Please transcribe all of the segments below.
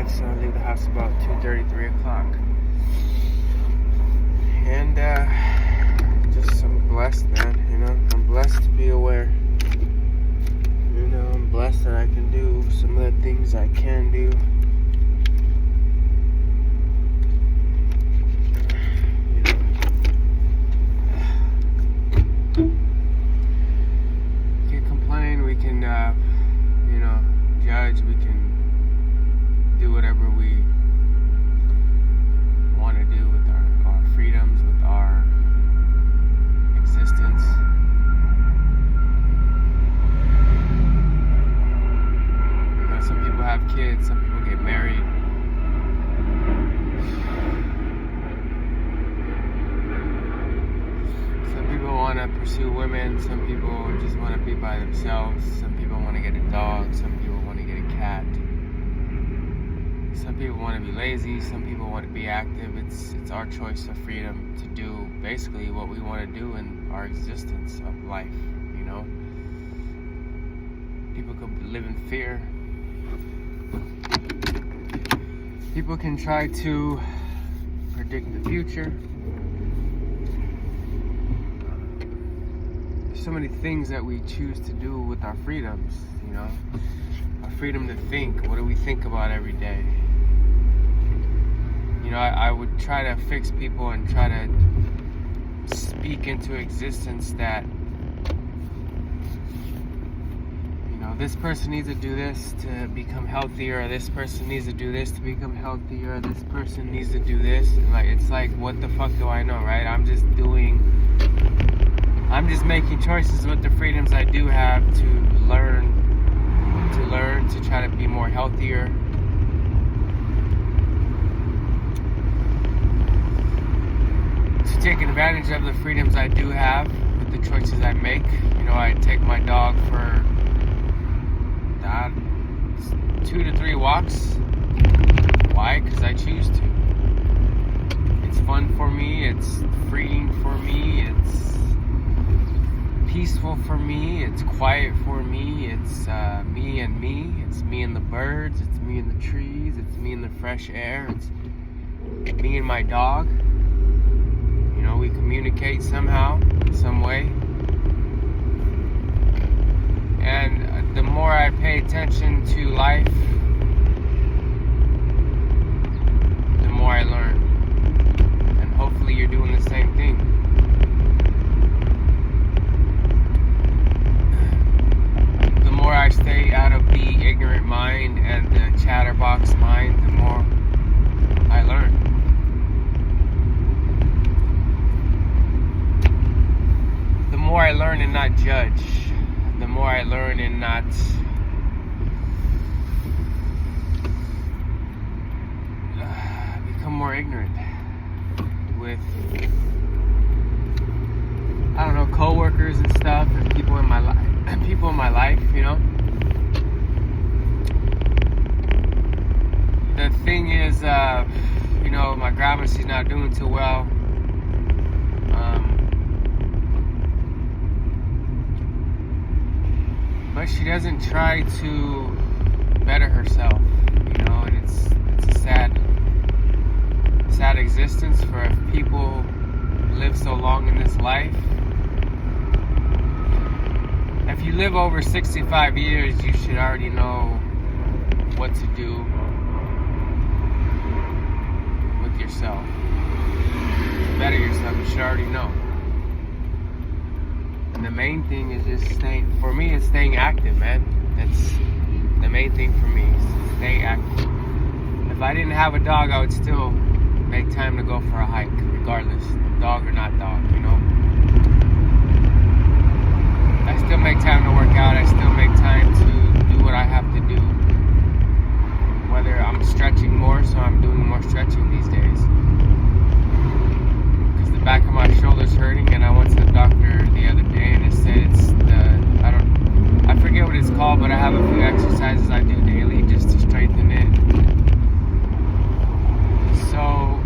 5, so I leave the house about 2:30, 3 o'clock. And just I'm blessed, man. I'm blessed to be aware. I'm blessed that I can do some of the things I can do. We can complain, we can, judge, we can do whatever we want to do with our freedoms, with our existence. Some people have kids, some people get married. Some people want to pursue women, some people just want to be by themselves, some people want to get a dog, some people want to get a cat. Some people want to be lazy, some people want to be active. It's our choice of freedom to do basically what we want to do in our existence of life, People could live in fear. People can try to predict the future. There's so many things that we choose to do with our freedoms, Our freedom to think. What do we think about every day? I would try to fix people and try to speak into existence that, this person needs to do this to become healthier, or this person needs to do this to become healthier, or this person needs to do this. And it's like, what the fuck do I know, right? I'm just making choices with the freedoms I do have to learn, to try to be more healthier. To take advantage of the freedoms I do have with the choices I make. I take my dog for 2 to 3 walks. Why? Because I choose to. It's fun for me, it's freeing for me, it's peaceful for me, it's quiet for me, it's me and me, it's me and the birds, it's me and the trees, it's me and the fresh air, it's me and my dog. We communicate somehow, some way. And the more I pay attention to life, the more I learn. And hopefully you're doing the same thing. The more I stay out of the ignorant mind and the chatterbox mind, the more I learn. The more I learn and not judge, the more I learn and not become more ignorant with, co-workers and stuff, and people in my life, The thing is, my grandma, she's not doing too well. But she doesn't try to better herself, and it's a sad existence for people who live so long in this life. If you live over 65 years, you should already know what to do with yourself. To better yourself, you should already know. And the main thing is just staying active, man. That's the main thing for me, is staying active. If I didn't have a dog, I would still make time to go for a hike, regardless, dog or not dog, I still make time to work out, I still make time to do what I have to do. Whether I'm stretching more, so I'm doing more stretching these days. Because the back of my shoulder's hurting, and I went to the doctor the other day and it said I forget what it's called, but I have a few exercises I do daily just to strengthen it. So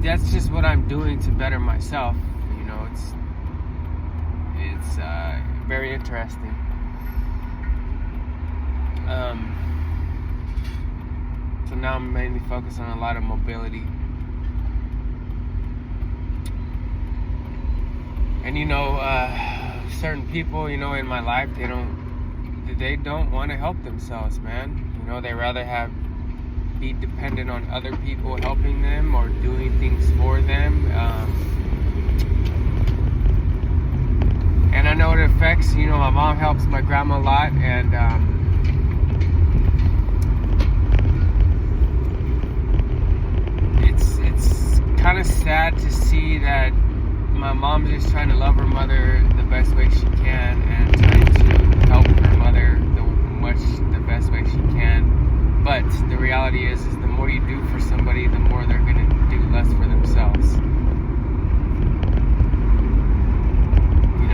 that's just what I'm doing to better myself. It's very interesting. So now I'm mainly focused on a lot of mobility. And certain people, in my life, they don't want to help themselves, man. They rather be dependent on other people helping them or doing things for them. And I know it affects, my mom helps my grandma a lot, and it's kind of sad to see that my mom's just trying to love her mother the best way she can and trying to help her mother the best way she can. But the reality is the more you do for somebody, the more they're going to do less for themselves.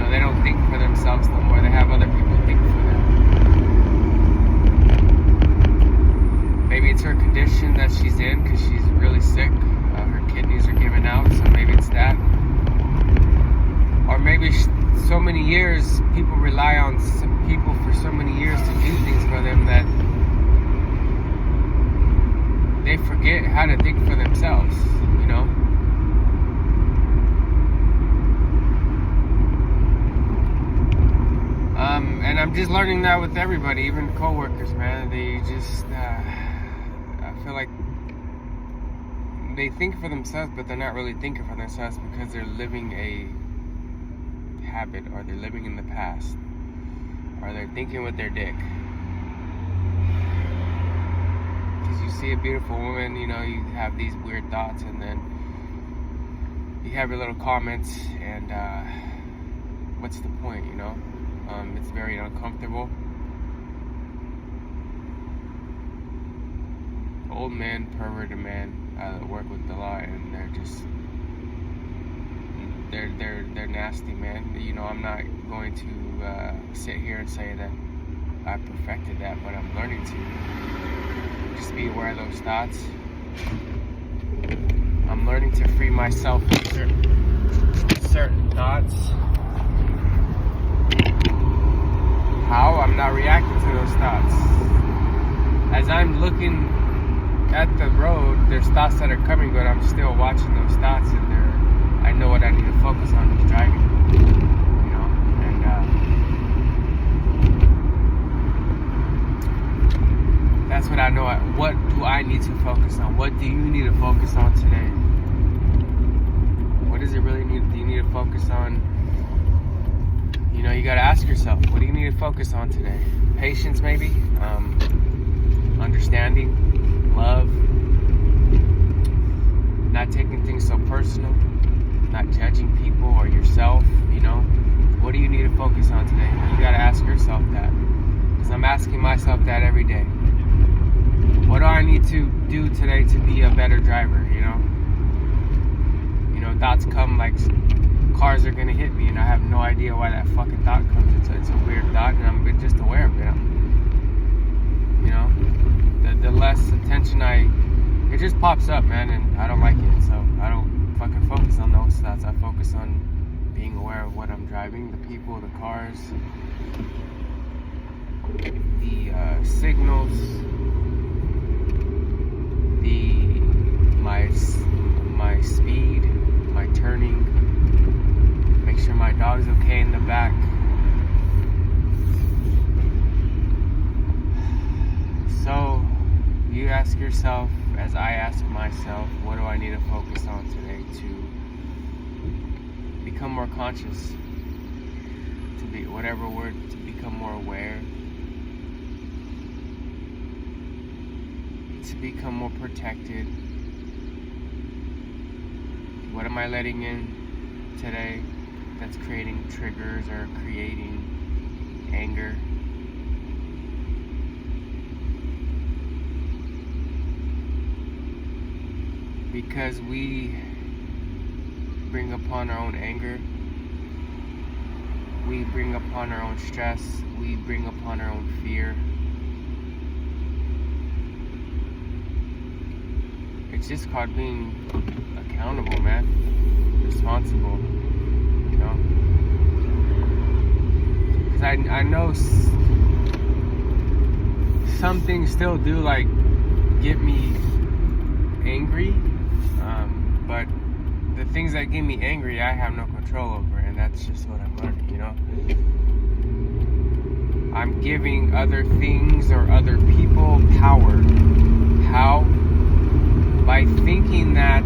They don't think for themselves no more. They have other people think for them. Maybe it's her condition that she's in because she's really sick. Her kidneys are giving out, so maybe it's that. Or maybe so many years, people rely on some people for so many years to do things for them that they forget how to think for themselves, And I'm just learning that with everybody, even coworkers, man. They just, I feel like they think for themselves, but they're not really thinking for themselves because they're living a habit, or they're living in the past, or they're thinking with their dick. Because you see a beautiful woman, you have these weird thoughts, and then you have your little comments, and what's the point, it's very uncomfortable. Old men, perverted men work with the law, and they're just they're nasty, man. I'm not going to sit here and say that I perfected that, but I'm learning to just be aware of those thoughts. I'm learning to free myself from certain thoughts. How? I'm not reacting to those thoughts. As I'm looking at the road, there's thoughts that are coming, but I'm still watching those thoughts, and I know what I need to focus on is driving, and that's what I know. What do I need to focus on? What do you need to focus on today? What does it really need? Do you need to focus on? You got to ask yourself, what do you need to focus on today? Patience, maybe? Understanding? Love? Not taking things so personal? Not judging people or yourself? What do you need to focus on today? You got to ask yourself that. Because I'm asking myself that every day. What do I need to do today to be a better driver, Thoughts come like cars are going to hit me, and I have no idea why that fucking thought comes. It's a weird thought, and I'm just aware of it. The less attention it just pops up, man, and I don't like it, so I don't fucking focus on those thoughts. I focus on being aware of what I'm driving, the people, the cars, the signals, my speed, my turning, make sure my dog's okay in the back. So you ask yourself, as I ask myself, what do I need to focus on today to become more conscious, to be whatever word, to become more aware, to become more protected. What am I letting in today that's creating triggers or creating anger? Because we bring upon our own anger, we bring upon our own stress, we bring upon our own fear. It's just called being accountable, man. Responsible, Because I know some things still do like get me angry, but the things that get me angry I have no control over, and that's just what I'm learning, you know. I'm giving other things or other people power. How? By thinking that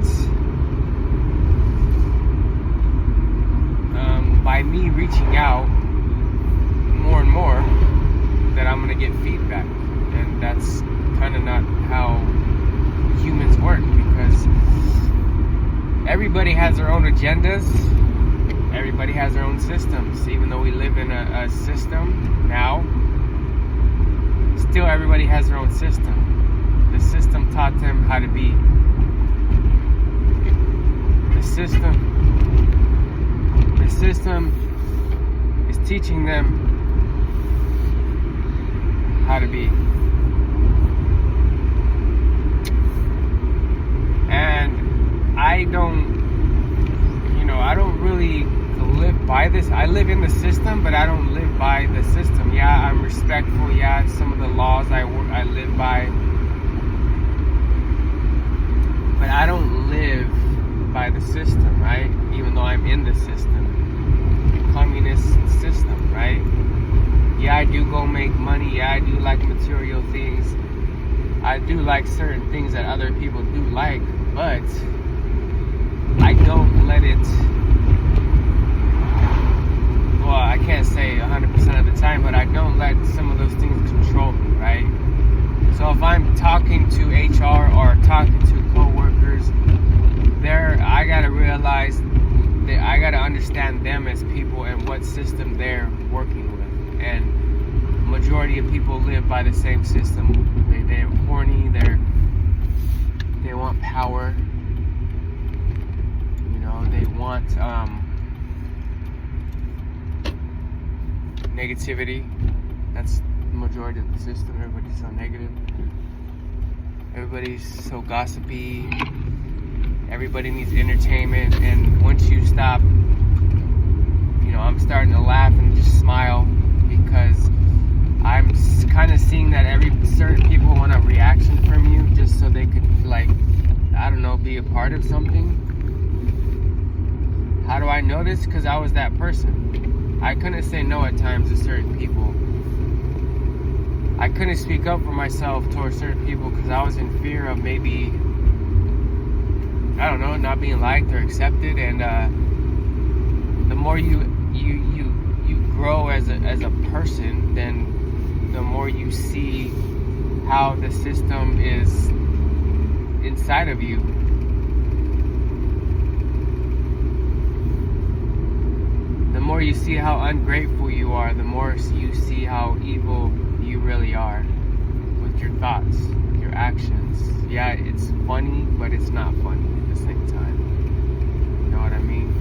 by me reaching out more and more, that I'm gonna get feedback, and that's kind of not how humans work, because everybody has their own agendas, everybody has their own systems. Even though we live in a system now, still everybody has their own system. The system taught them how to be. The system is teaching them how to be. And I don't really live by this. I live in the system, but I don't live by the system. Yeah, I'm respectful. Yeah, some of the laws I live by, but I don't live by the system, right? Even though I'm in the system, communist system, right? Yeah, I do go make money. Yeah, I do like material things. I do like certain things that other people do like, but I don't let it, well, I can't say 100% of the time, but I don't let some of those things control me, right? So if I'm talking to HR or talking to coworkers, I gotta realize that I gotta understand them as people and what system they're working with. And majority of people live by the same system. They're horny. They want power. You know, they want negativity. That's the majority of the system. Everybody's so negative. Everybody's so gossipy. Everybody needs entertainment. And once you stop, you know, I'm starting to laugh and just smile, because I'm kind of seeing that certain people want a reaction from you just so they could, like, I don't know, be a part of something. How do I know this? Because I was that person. I couldn't say no at times to certain people. I couldn't speak up for myself towards certain people because I was in fear of maybe, I don't know, not being liked or accepted. And the more you grow as a person, then the more you see how the system is inside of you. The more you see how ungrateful you are, the more you see how evil you really are with your thoughts, with your actions. Yeah, it's funny, but it's not funny at the same time. You know what I mean?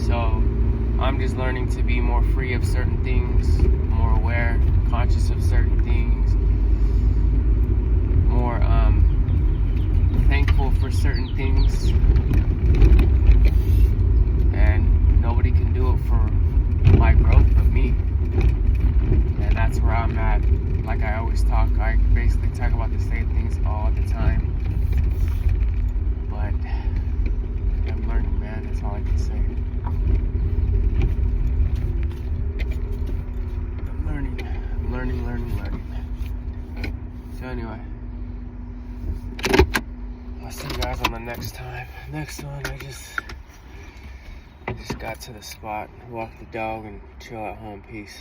So I'm just learning to be more free of certain things, more aware, conscious of certain things, more thankful for certain things. And nobody can do it for my growth but me. And that's where I'm at. Like I always talk, I basically talk about the same things all the time. But I'm learning, man. That's all I can say. Learning. So anyway, I'll see you guys on the next time. Next one, I just got to the spot, walked the dog, and chill at home. Peace.